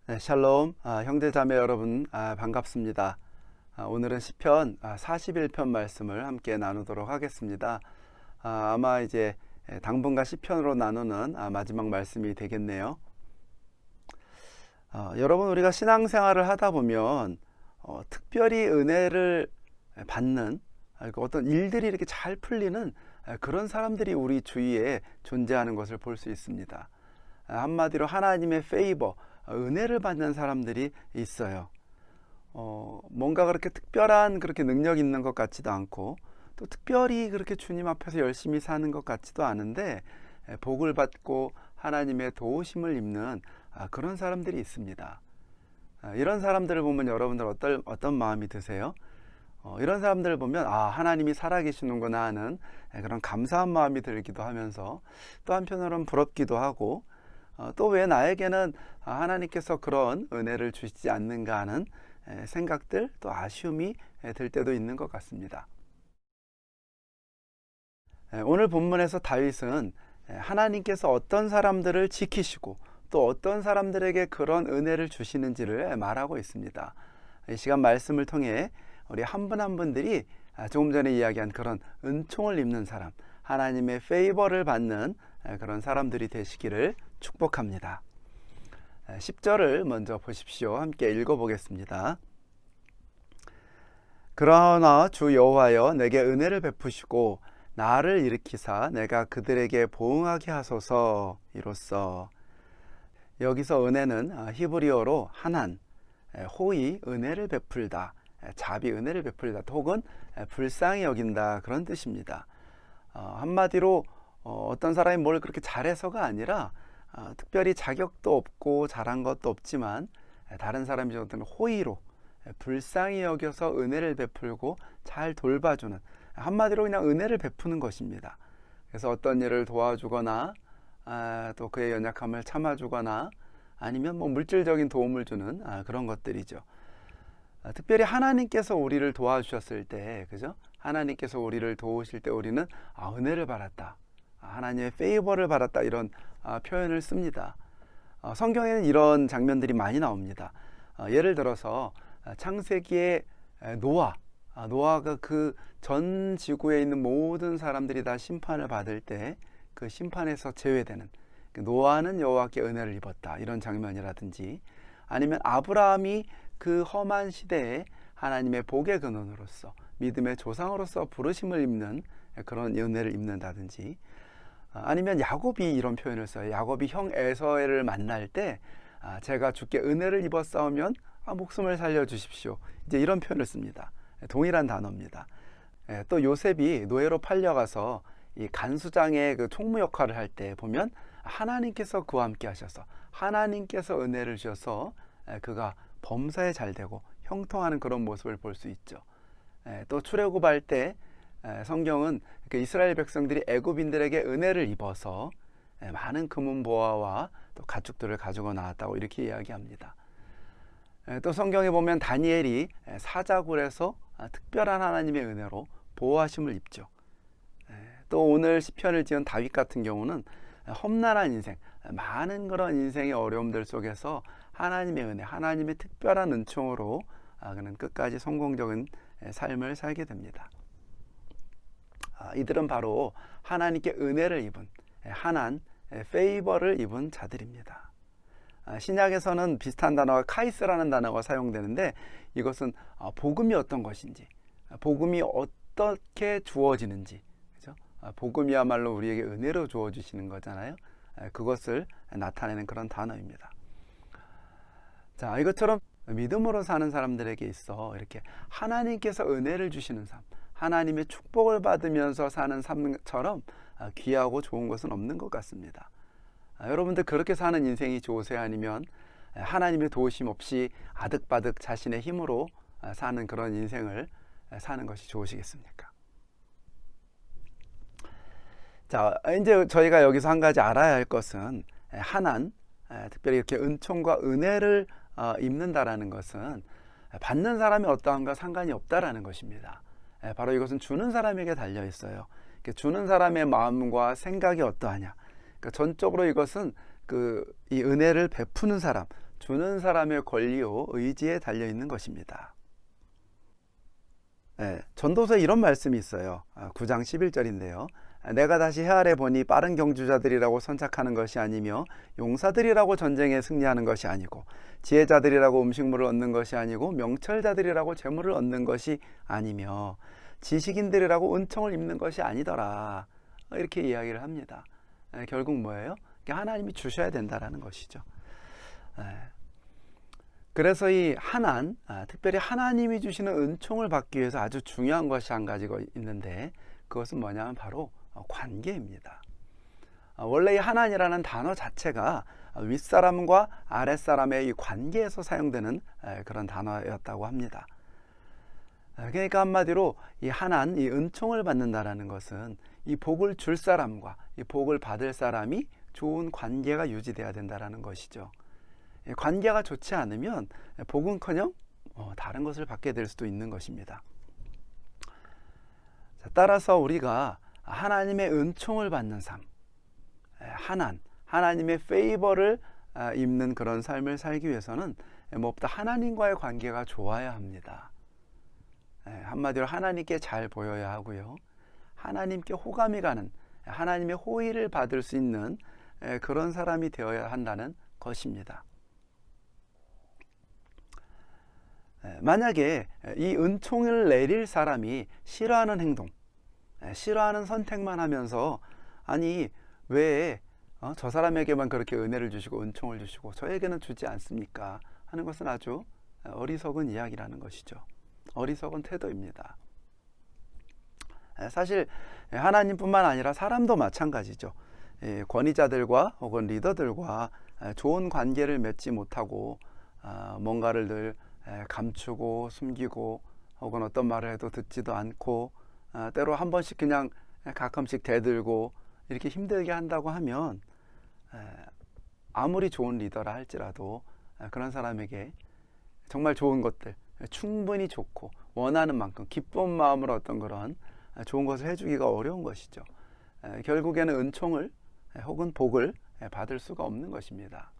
네, 샬롬, 형제 자매 여러분, 반갑습니다. 오늘은 시편 41편 말씀을 함께 나누도록 하겠습니다. 아마 이제 당분간 시편으로 나누는 마지막 말씀이 되겠네요. 여러분, 우리가 신앙생활을 하다 보면 특별히 은혜를 받는 어떤 일들이 이렇게 잘 풀리는 그런 사람들이 우리 주위에 존재하는 것을 볼 수 있습니다. 한마디로 하나님의 페이버, 은혜를 받는 사람들이 있어요. 뭔가 그렇게 특별한 그렇게 능력 있는 것 같지도 않고 또 특별히 그렇게 주님 앞에서 열심히 사는 것 같지도 않은데 복을 받고 하나님의 도우심을 입는 그런 사람들이 있습니다. 이런 사람들을 보면 여러분들 어떤 마음이 드세요? 이런 사람들을 보면 하나님이 살아계시는구나 하는 그런 감사한 마음이 들기도 하면서 또 한편으로는 부럽기도 하고 또 왜 나에게는 하나님께서 그런 은혜를 주시지 않는가 하는 생각들 또 아쉬움이 들 때도 있는 것 같습니다. 오늘 본문에서 다윗은 하나님께서 어떤 사람들을 지키시고 또 어떤 사람들에게 그런 은혜를 주시는지를 말하고 있습니다. 이 시간 말씀을 통해 우리 한 분 한 분들이 조금 전에 이야기한 그런 은총을 입는 사람, 하나님의 페이버를 받는 그런 사람들이 되시기를 축복합니다. 10절을 먼저 보십시오. 함께 읽어보겠습니다. 그러나 주 여호와여 내게 은혜를 베푸시고 나를 일으키사 내가 그들에게 보응하게 하소서. 이로써 여기서 은혜는 히브리어로 하난, 호의 은혜를 베풀다, 자비 은혜를 베풀다 혹은 불쌍히 여긴다 그런 뜻입니다. 한마디로 어떤 사람이 뭘 그렇게 잘해서가 아니라 특별히 자격도 없고 잘한 것도 없지만 다른 사람이 어떤 호의로 불쌍히 여겨서 은혜를 베풀고 잘 돌봐주는, 한마디로 그냥 은혜를 베푸는 것입니다. 그래서 어떤 일을 도와주거나 또 그의 연약함을 참아주거나 아니면 물질적인 도움을 주는 그런 것들이죠. 특별히 하나님께서 우리를 도와주셨을 때, 그죠? 하나님께서 우리를 도우실 때 우리는 은혜를 받았다, 하나님의 페이버를 받았다 이런 표현을 씁니다. 성경에는 이런 장면들이 많이 나옵니다. 예를 들어서 창세기의 노아가 그 전 지구에 있는 모든 사람들이 다 심판을 받을 때 그 심판에서 제외되는, 노아는 여호와께 은혜를 입었다 이런 장면이라든지, 아니면 아브라함이 그 험한 시대에 하나님의 복의 근원으로서 믿음의 조상으로서 부르심을 입는 그런 은혜를 입는다든지, 아니면 야곱이 이런 표현을 써요. 야곱이 형 에서를 만날 때 제가 주께 은혜를 입었사오면 목숨을 살려주십시오, 이제 이런 표현을 씁니다. 동일한 단어입니다. 또 요셉이 노예로 팔려가서 이 간수장의 그 총무 역할을 할 때 보면 하나님께서 그와 함께 하셔서 하나님께서 은혜를 주셔서 그가 범사에 잘 되고 형통하는 그런 모습을 볼 수 있죠. 또 출애굽할 때 성경은 이스라엘 백성들이 애굽인들에게 은혜를 입어서 많은 금은 보화와 또 가축들을 가지고 나왔다고 이렇게 이야기합니다. 또 성경에 보면 다니엘이 사자굴에서 특별한 하나님의 은혜로 보호하심을 입죠. 또 오늘 시편을 지은 다윗 같은 경우는 험난한 인생, 많은 그런 인생의 어려움들 속에서 하나님의 은혜, 하나님의 특별한 은총으로 그는 끝까지 성공적인 삶을 살게 됩니다. 이들은 바로 하나님께 은혜를 입은, 하난, 페이버를 입은 자들입니다. 신약에서는 비슷한 단어가 카이스라는 단어가 사용되는데, 이것은 복음이 어떤 것인지, 복음이 어떻게 주어지는지, 그죠? 복음이야말로 우리에게 은혜로 주어주시는 거잖아요. 그것을 나타내는 그런 단어입니다. 자, 이것처럼 믿음으로 사는 사람들에게 있어 이렇게 하나님께서 은혜를 주시는 삶, 하나님의 축복을 받으면서 사는 삶처럼 귀하고 좋은 것은 없는 것 같습니다. 여러분들 그렇게 사는 인생이 좋으세요? 아니면 하나님의 도우심 없이 아득바득 자신의 힘으로 사는 그런 인생을 사는 것이 좋으시겠습니까? 자, 이제 저희가 여기서 한 가지 알아야 할 것은 하난, 특별히 이렇게 은총과 은혜를 입는다라는 것은 받는 사람이 어떠한가 상관이 없다라는 것입니다. 바로 이것은 주는 사람에게 달려 있어요. 주는 사람의 마음과 생각이 어떠하냐, 전적으로 이것은 이 은혜를 베푸는 사람, 주는 사람의 권리요 의지에 달려 있는 것입니다. 전도서에 이런 말씀이 있어요. 9장 11절인데요. 내가 다시 헤아려 보니 빠른 경주자들이라고 선착하는 것이 아니며 용사들이라고 전쟁에 승리하는 것이 아니고 지혜자들이라고 음식물을 얻는 것이 아니고 명철자들이라고 재물을 얻는 것이 아니며 지식인들이라고 은총을 입는 것이 아니더라. 이렇게 이야기를 합니다. 결국 뭐예요? 하나님이 주셔야 된다라는 것이죠. 그래서 이 특별히 하나님이 주시는 은총을 받기 위해서 아주 중요한 것이 한 가지가 있는데 그것은 뭐냐면 바로 관계입니다. 원래 이 하나님이라는 단어 자체가 윗사람과 아랫사람의 이 관계에서 사용되는 그런 단어였다고 합니다. 그러니까 한마디로 이 이 은총을 받는다라는 것은 이 복을 줄 사람과 이 복을 받을 사람이 좋은 관계가 유지돼야 된다라는 것이죠. 관계가 좋지 않으면 복은커녕 다른 것을 받게 될 수도 있는 것입니다. 따라서 우리가 하나님의 은총을 받는 삶, 하나님의 페이버를 입는 그런 삶을 살기 위해서는 무엇보다 하나님과의 관계가 좋아야 합니다. 한마디로 하나님께 잘 보여야 하고요. 하나님께 호감이 가는, 하나님의 호의를 받을 수 있는 그런 사람이 되어야 한다는 것입니다. 만약에 이 은총을 내릴 사람이 싫어하는 행동, 싫어하는 선택만 하면서 아니 왜 저 사람에게만 그렇게 은혜를 주시고 은총을 주시고 저에게는 주지 않습니까? 하는 것은 아주 어리석은 이야기라는 것이죠. 어리석은 태도입니다. 사실 하나님뿐만 아니라 사람도 마찬가지죠. 권위자들과 혹은 리더들과 좋은 관계를 맺지 못하고 뭔가를 늘 감추고 숨기고 혹은 어떤 말을 해도 듣지도 않고 때로 한 번씩 그냥 가끔씩 대들고 이렇게 힘들게 한다고 하면 아무리 좋은 리더라 할지라도 그런 사람에게 정말 좋은 것들 충분히 좋고 원하는 만큼 기쁜 마음으로 어떤 그런 좋은 것을 해주기가 어려운 것이죠. 결국에는 은총을 혹은 복을 받을 수가 없는 것입니다.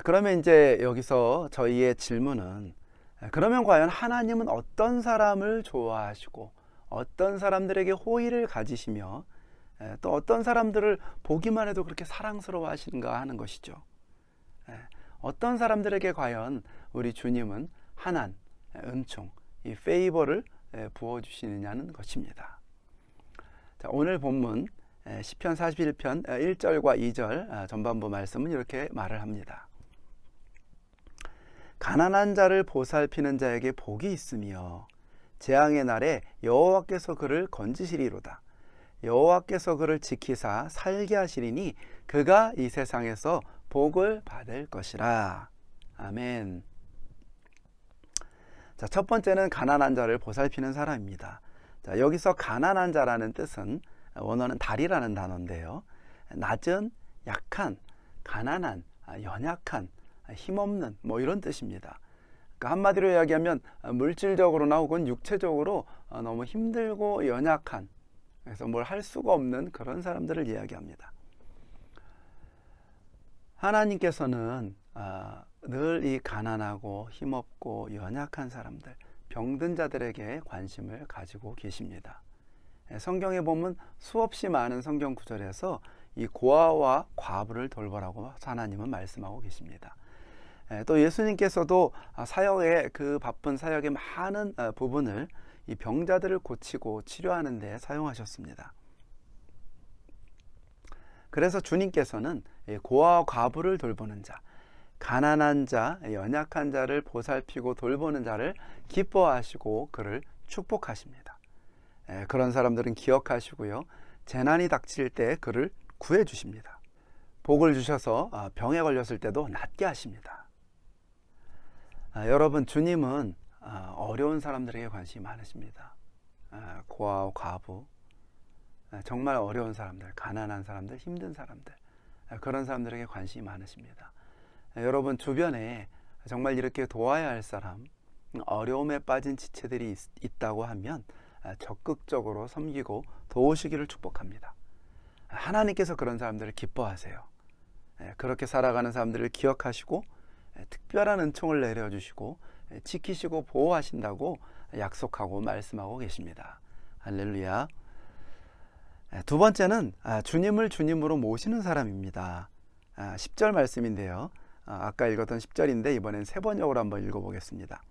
그러면 이제 여기서 저희의 질문은 그러면 과연 하나님은 어떤 사람을 좋아하시고 어떤 사람들에게 호의를 가지시며 또 어떤 사람들을 보기만 해도 그렇게 사랑스러워 하시는가 하는 것이죠. 어떤 사람들에게 과연 우리 주님은 은총, 이 페이버를 부어주시느냐는 것입니다. 자, 오늘 본문 시편 41편 1절과 2절 전반부 말씀은 이렇게 말을 합니다. 가난한 자를 보살피는 자에게 복이 있으며 재앙의 날에 여호와께서 그를 건지시리로다. 여호와께서 그를 지키사 살게 하시리니 그가 이 세상에서 복을 받을 것이라. 아멘. 자, 첫 번째는 가난한 자를 보살피는 사람입니다. 자, 여기서 가난한 자라는 뜻은 원어는 달이라는 단어인데요. 낮은, 약한, 가난한, 연약한, 힘없는 이런 뜻입니다. 그러니까 한마디로 이야기하면 물질적으로나 혹은 육체적으로 너무 힘들고 연약한, 그래서 뭘 할 수가 없는 그런 사람들을 이야기합니다. 하나님께서는 늘 이 가난하고 힘없고 연약한 사람들, 병든 자들에게 관심을 가지고 계십니다. 성경에 보면 수없이 많은 성경 구절에서 이 고아와 과부를 돌보라고 하나님은 말씀하고 계십니다. 또 예수님께서도 사역의 그 바쁜 사역의 많은 부분을 이 병자들을 고치고 치료하는 데 사용하셨습니다. 그래서 주님께서는 고아와 과부를 돌보는 자, 가난한 자, 연약한 자를 보살피고 돌보는 자를 기뻐하시고 그를 축복하십니다. 그런 사람들은 기억하시고요, 재난이 닥칠 때 그를 구해 주십니다. 복을 주셔서 병에 걸렸을 때도 낫게 하십니다. 여러분, 주님은 어려운 사람들에게 관심이 많으십니다. 고아와 과부, 정말 어려운 사람들, 가난한 사람들, 힘든 사람들, 그런 사람들에게 관심이 많으십니다. 여러분 주변에 정말 이렇게 도와야 할 사람, 어려움에 빠진 지체들이 있다고 하면 적극적으로 섬기고 도우시기를 축복합니다. 하나님께서 그런 사람들을 기뻐하세요. 그렇게 살아가는 사람들을 기억하시고 특별한 은총을 내려주시고 지키시고 보호하신다고 약속하고 말씀하고 계십니다. 할렐루야. 두 번째는 주님을 주님으로 모시는 사람입니다. 10절 말씀인데요. 아까 읽었던 10절인데 이번엔 세 번역으로 한번 읽어보겠습니다.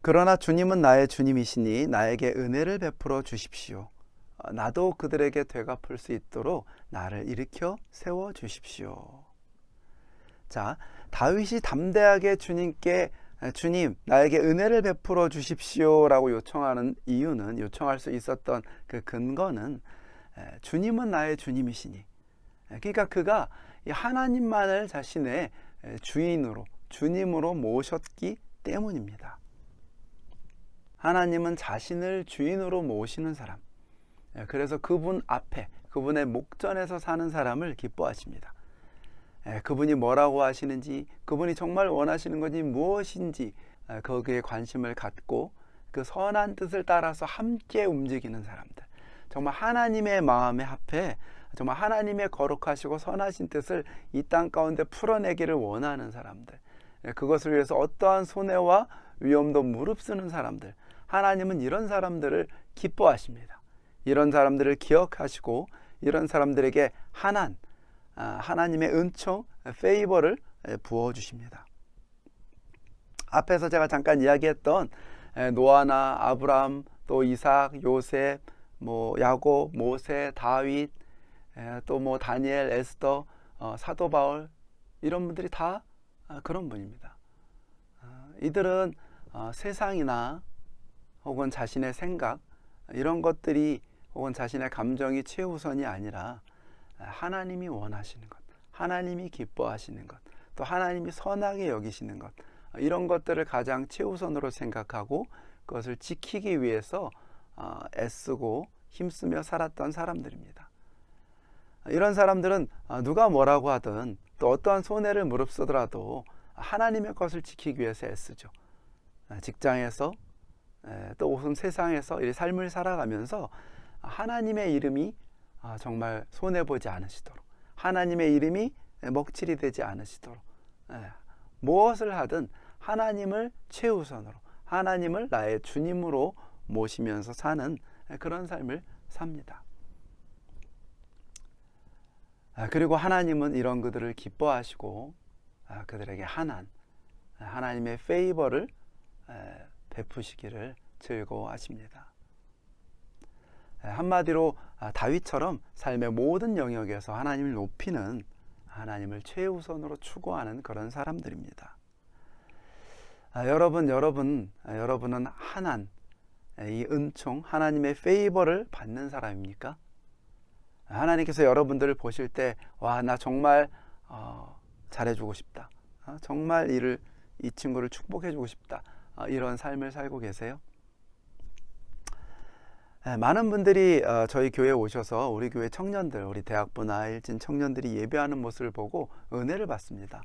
그러나 주님은 나의 주님이시니 나에게 은혜를 베풀어 주십시오. 나도 그들에게 되갚을 수 있도록 나를 일으켜 세워 주십시오. 자, 다윗이 담대하게 주님께 주님 나에게 은혜를 베풀어 주십시오 라고 요청하는 이유는, 요청할 수 있었던 그 근거는 주님은 나의 주님이시니, 그러니까 그가 하나님만을 자신의 주인으로, 주님으로 모셨기 때문입니다. 하나님은 자신을 주인으로 모시는 사람, 그래서 그분 앞에, 그분의 목전에서 사는 사람을 기뻐하십니다. 그분이 뭐라고 하시는지, 그분이 정말 원하시는 것이 무엇인지 거기에 관심을 갖고 그 선한 뜻을 따라서 함께 움직이는 사람들, 정말 하나님의 마음에 합해 정말 하나님의 거룩하시고 선하신 뜻을 이 땅 가운데 풀어내기를 원하는 사람들, 그것을 위해서 어떠한 손해와 위험도 무릅쓰는 사람들, 하나님은 이런 사람들을 기뻐하십니다. 이런 사람들을 기억하시고 이런 사람들에게 하나님의 은총, 페이버를 부어주십니다. 앞에서 제가 잠깐 이야기했던 노아나 아브라함, 또 이삭, 요셉, 야곱, 모세, 다윗, 또 다니엘, 에스더, 사도 바울, 이런 분들이 다 그런 분입니다. 이들은 세상이나 혹은 자신의 생각, 이런 것들이 혹은 자신의 감정이 최우선이 아니라 하나님이 원하시는 것, 하나님이 기뻐하시는 것, 또 하나님이 선하게 여기시는 것, 이런 것들을 가장 최우선으로 생각하고 그것을 지키기 위해서 애쓰고 힘쓰며 살았던 사람들입니다. 이런 사람들은 누가 뭐라고 하든 또 어떠한 손해를 무릅쓰더라도 하나님의 것을 지키기 위해서 애쓰죠. 직장에서 또 혹은 세상에서 이 삶을 살아가면서 하나님의 이름이 정말 손해보지 않으시도록, 하나님의 이름이 먹칠이 되지 않으시도록, 무엇을 하든 하나님을 최우선으로, 하나님을 나의 주님으로 모시면서 사는 그런 삶을 삽니다. 그리고 하나님은 이런 그들을 기뻐하시고 그들에게 하나님의 페이버를 베푸시기를 즐거워하십니다. 한마디로 다윗처럼 삶의 모든 영역에서 하나님을 높이는, 하나님을 최우선으로 추구하는 그런 사람들입니다. 여러분은 이 은총, 하나님의 페이버를 받는 사람입니까? 하나님께서 여러분들을 보실 때, 나 정말 잘해주고 싶다, 정말 이 친구를 축복해주고 싶다, 이런 삶을 살고 계세요? 많은 분들이 저희 교회에 오셔서 우리 교회 청년들, 우리 대학부나 일진 청년들이 예배하는 모습을 보고 은혜를 받습니다.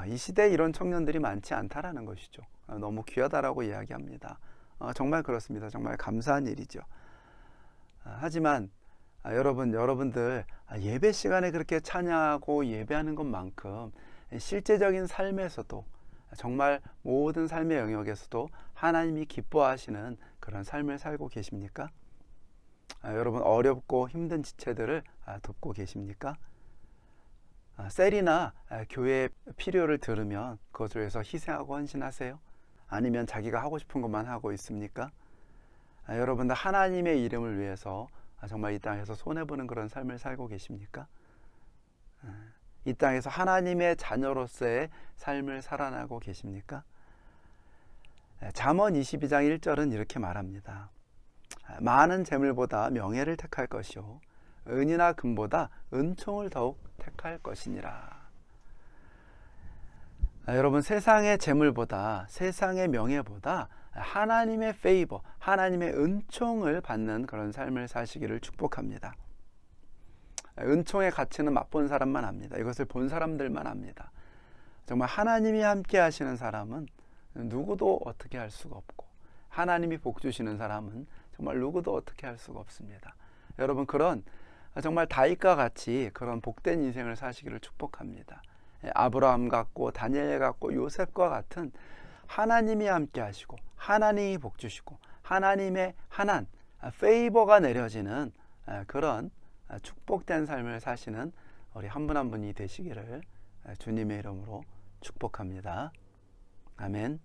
이 시대에 이런 청년들이 많지 않다라는 것이죠. 너무 귀하다라고 이야기합니다. 정말 그렇습니다. 정말 감사한 일이죠. 하지만 여러분들 예배 시간에 그렇게 찬양하고 예배하는 것만큼 실제적인 삶에서도, 정말 모든 삶의 영역에서도 하나님이 기뻐하시는 그런 삶을 살고 계십니까? 여러분 어렵고 힘든 지체들을 돕고 계십니까? 셀이나 교회 필요를 들으면 그것을 위해서 희생하고 헌신하세요? 아니면 자기가 하고 싶은 것만 하고 있습니까? 여러분들 하나님의 이름을 위해서 정말 이 땅에서 손해보는 그런 삶을 살고 계십니까? 이 땅에서 하나님의 자녀로서의 삶을 살아나고 계십니까? 잠언 22장 1절은 이렇게 말합니다. 많은 재물보다 명예를 택할 것이요 은이나 금보다 은총을 더욱 택할 것이니라. 여러분, 세상의 재물보다, 세상의 명예보다 하나님의 페이버, 하나님의 은총을 받는 그런 삶을 사시기를 축복합니다. 은총의 가치는 맛본 사람만 압니다. 이것을 본 사람들만 압니다. 정말 하나님이 함께 하시는 사람은 누구도 어떻게 할 수가 없고, 하나님이 복 주시는 사람은 정말 누구도 어떻게 할 수가 없습니다. 여러분, 그런 정말 다윗과 같이 그런 복된 인생을 사시기를 축복합니다. 아브라함 같고 다니엘 같고 요셉과 같은 하나님이 함께 하시고 하나님이 복 주시고 하나님의 페이버가 내려지는 그런 축복된 삶을 사시는 우리 한 분 한 분이 되시기를 주님의 이름으로 축복합니다. 아멘.